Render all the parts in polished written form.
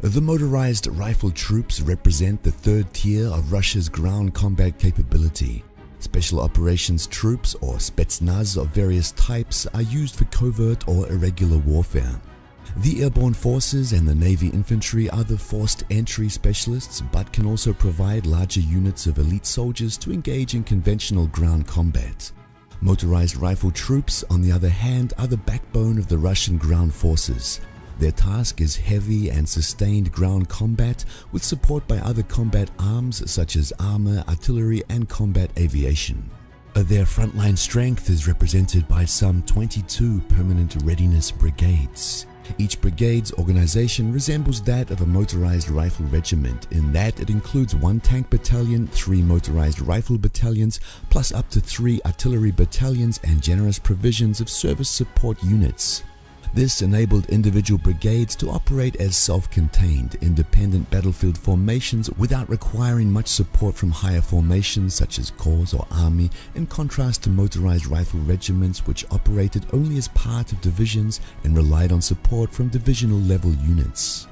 The motorized rifle troops represent the third tier of Russia's ground combat capability. Special operations troops, or Spetsnaz of various types, are used for covert or irregular warfare. The airborne forces and the Navy infantry are the forced entry specialists, but can also provide larger units of elite soldiers to engage in conventional ground combat. Motorized rifle troops, on the other hand, are the backbone of the Russian ground forces. Their task is heavy and sustained ground combat with support by other combat arms such as armor, artillery, and combat aviation. Their frontline strength is represented by some 22 permanent readiness brigades. Each brigade's organization resembles that of a motorized rifle regiment in that it includes 1 tank battalion, 3 motorized rifle battalions, plus up to 3 artillery battalions and generous provisions of service support units. This enabled individual brigades to operate as self-contained, independent battlefield formations without requiring much support from higher formations such as corps or army, in contrast to motorized rifle regiments which operated only as part of divisions and relied on support from divisional level units.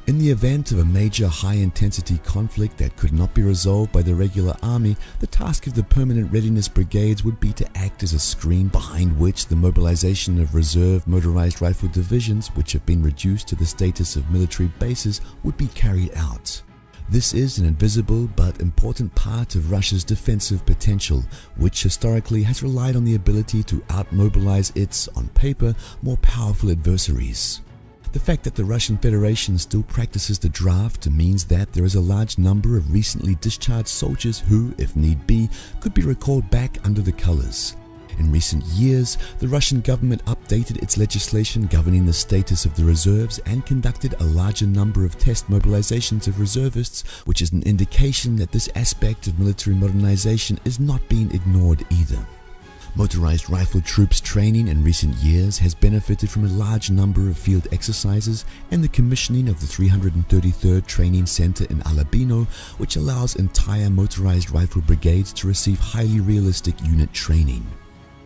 In the event of a major high-intensity conflict that could not be resolved by the regular army, the task of the permanent readiness brigades would be to act as a screen behind which the mobilization of reserve motorized rifle divisions, which have been reduced to the status of military bases, would be carried out. This is an invisible but important part of Russia's defensive potential, which historically has relied on the ability to outmobilize its, on paper, more powerful adversaries. The fact that the Russian Federation still practices the draft means that there is a large number of recently discharged soldiers who, if need be, could be recalled back under the colors. In recent years, the Russian government updated its legislation governing the status of the reserves and conducted a larger number of test mobilizations of reservists, which is an indication that this aspect of military modernization is not being ignored either. Motorized rifle troops training in recent years has benefited from a large number of field exercises and the commissioning of the 333rd Training Center in Alabino, which allows entire motorized rifle brigades to receive highly realistic unit training.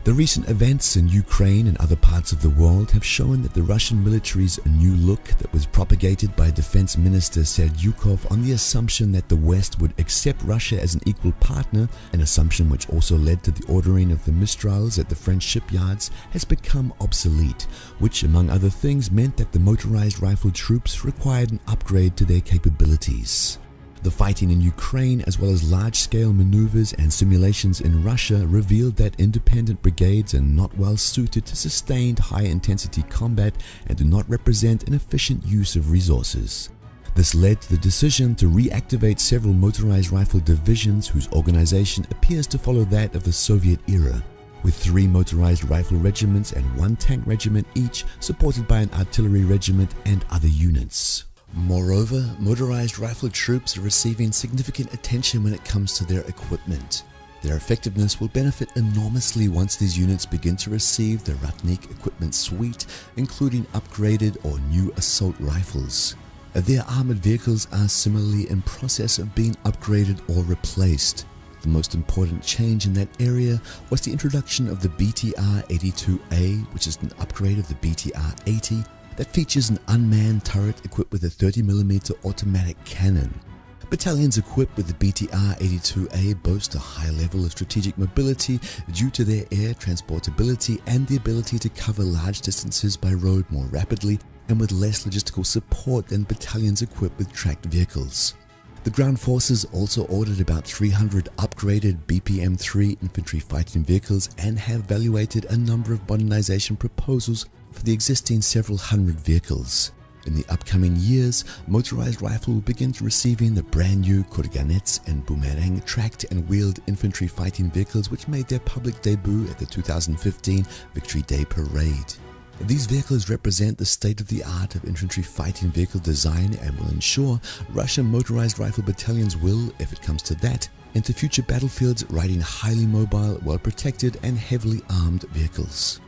The recent events in Ukraine and other parts of the world have shown that the Russian military's new look that was propagated by Defense Minister Serdyukov on the assumption that the West would accept Russia as an equal partner, an assumption which also led to the ordering of the Mistrals at the French shipyards, has become obsolete, which among other things meant that the motorized rifle troops required an upgrade to their capabilities. The fighting in Ukraine, as well as large-scale maneuvers and simulations in Russia, revealed that independent brigades are not well suited to sustained high-intensity combat and do not represent an efficient use of resources. This led to the decision to reactivate several motorized rifle divisions whose organization appears to follow that of the Soviet era, with 3 motorized rifle regiments and 1 tank regiment each, supported by an artillery regiment and other units. Moreover, motorized rifle troops are receiving significant attention when it comes to their equipment. Their effectiveness will benefit enormously once these units begin to receive the Ratnik equipment suite, including upgraded or new assault rifles. Their armored vehicles are similarly in process of being upgraded or replaced. The most important change in that area was the introduction of the BTR-82A, which is an upgrade of the BTR-80, that features an unmanned turret equipped with a 30mm automatic cannon. Battalions equipped with the BTR-82A boast a high level of strategic mobility due to their air transportability and the ability to cover large distances by road more rapidly and with less logistical support than battalions equipped with tracked vehicles. The ground forces also ordered about 300 upgraded BPM-3 infantry fighting vehicles and have evaluated a number of modernization proposals for the existing several hundred vehicles. In the upcoming years, motorized rifle will begin receiving the brand new Kurganets and Boomerang tracked and wheeled infantry fighting vehicles which made their public debut at the 2015 Victory Day Parade. These vehicles represent the state-of-the-art of infantry fighting vehicle design and will ensure Russian motorized rifle battalions will, if it comes to that, enter future battlefields riding highly mobile, well-protected and heavily armed vehicles.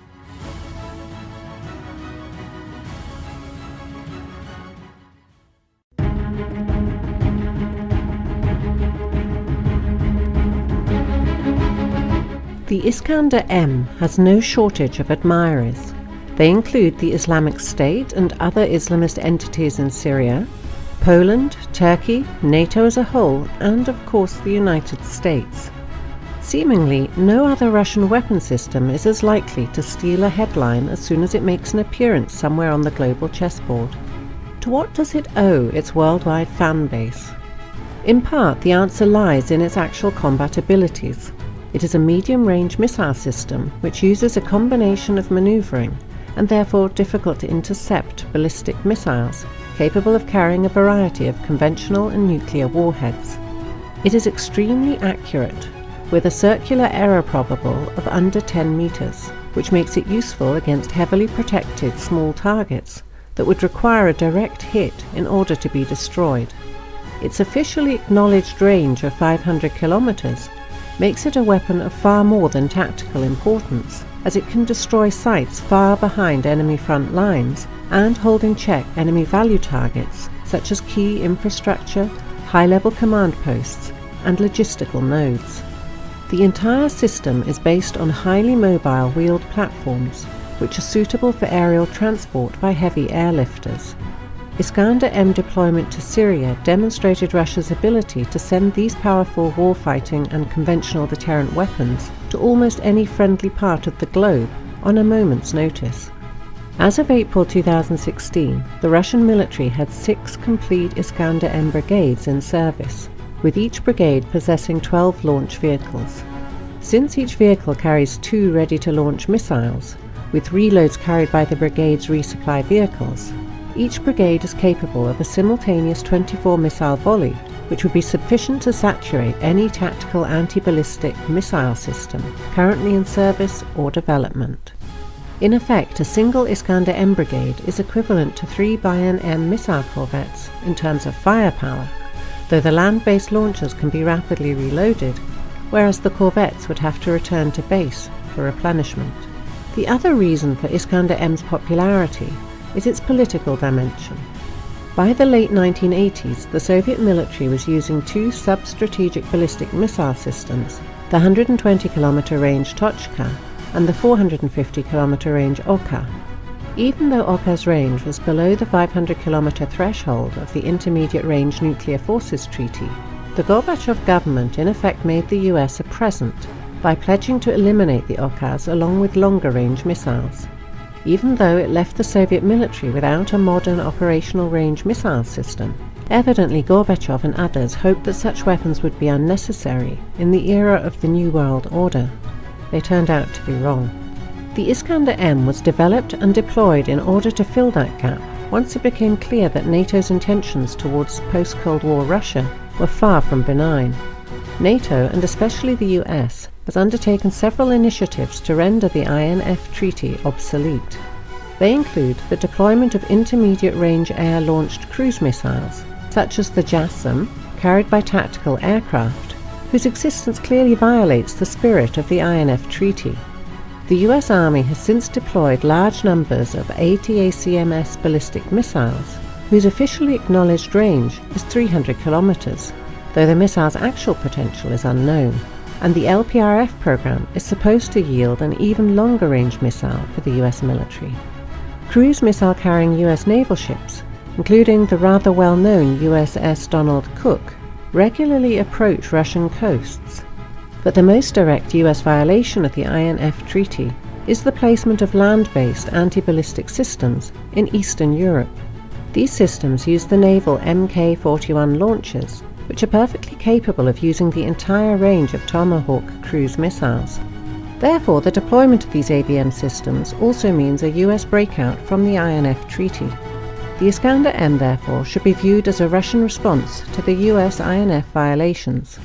The Iskander M has no shortage of admirers. They include the Islamic State and other Islamist entities in Syria, Poland, Turkey, NATO as a whole, and of course the United States. Seemingly, no other Russian weapon system is as likely to steal a headline as soon as it makes an appearance somewhere on the global chessboard. To what does it owe its worldwide fan base? In part, the answer lies in its actual combat abilities. It is a medium-range missile system which uses a combination of maneuvering and therefore difficult to intercept ballistic missiles, capable of carrying a variety of conventional and nuclear warheads. It is extremely accurate, with a circular error probable of under 10 meters, which makes it useful against heavily protected small targets that would require a direct hit in order to be destroyed. Its officially acknowledged range of 500 kilometers makes it a weapon of far more than tactical importance, as it can destroy sites far behind enemy front lines and hold in check enemy value targets such as key infrastructure, high-level command posts, and logistical nodes. The entire system is based on highly mobile wheeled platforms, which are suitable for aerial transport by heavy airlifters. Iskander-M deployment to Syria demonstrated Russia's ability to send these powerful warfighting and conventional deterrent weapons to almost any friendly part of the globe on a moment's notice. As of April 2016, the Russian military had 6 complete Iskander-M brigades in service, with each brigade possessing 12 launch vehicles. Since each vehicle carries 2 ready-to-launch missiles, with reloads carried by the brigade's resupply vehicles, each brigade is capable of a simultaneous 24-missile volley, which would be sufficient to saturate any tactical anti-ballistic missile system currently in service or development. In effect, a single Iskander-M brigade is equivalent to 3 Bayern-M missile corvettes in terms of firepower, though the land-based launchers can be rapidly reloaded, whereas the corvettes would have to return to base for replenishment. The other reason for Iskander-M's popularity is its political dimension. By the late 1980s, the Soviet military was using 2 sub-strategic ballistic missile systems, the 120-kilometer range Tochka and the 450-kilometer range Oka. Even though Oka's range was below the 500-kilometer threshold of the Intermediate Range Nuclear Forces Treaty, the Gorbachev government in effect made the US a present by pledging to eliminate the Okas along with longer-range missiles. Even though it left the Soviet military without a modern operational range missile system, evidently Gorbachev and others hoped that such weapons would be unnecessary in the era of the New World Order. They turned out to be wrong. The Iskander-M was developed and deployed in order to fill that gap once it became clear that NATO's intentions towards post-Cold War Russia were far from benign. NATO, and especially the US, has undertaken several initiatives to render the INF Treaty obsolete. They include the deployment of intermediate-range air-launched cruise missiles, such as the JASSM, carried by tactical aircraft, whose existence clearly violates the spirit of the INF Treaty. The US Army has since deployed large numbers of ATACMS ballistic missiles, whose officially acknowledged range is 300 kilometers, though the missile's actual potential is unknown, and the LPRF program is supposed to yield an even longer-range missile for the US military. Cruise missile-carrying US naval ships, including the rather well-known USS Donald Cook, regularly approach Russian coasts. But the most direct US violation of the INF Treaty is the placement of land-based anti-ballistic systems in Eastern Europe. These systems use the naval Mk-41 launchers, which are perfectly capable of using the entire range of Tomahawk cruise missiles. Therefore, the deployment of these ABM systems also means a US breakout from the INF Treaty. The Iskander-M, therefore, should be viewed as a Russian response to the US INF violations.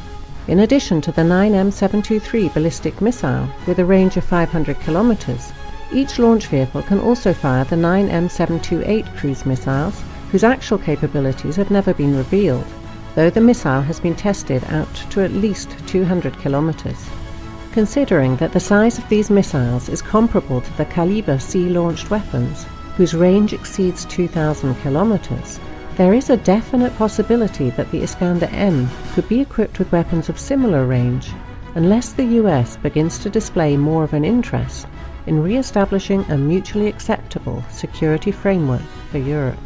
In addition to the 9M723 ballistic missile with a range of 500 kilometers, each launch vehicle can also fire the 9M728 cruise missiles, whose actual capabilities have never been revealed, though the missile has been tested out to at least 200 kilometers. Considering that the size of these missiles is comparable to the Kaliber sea-launched weapons, whose range exceeds 2,000 kilometers, there is a definite possibility that the Iskander-M could be equipped with weapons of similar range, unless the US begins to display more of an interest in re-establishing a mutually acceptable security framework for Europe.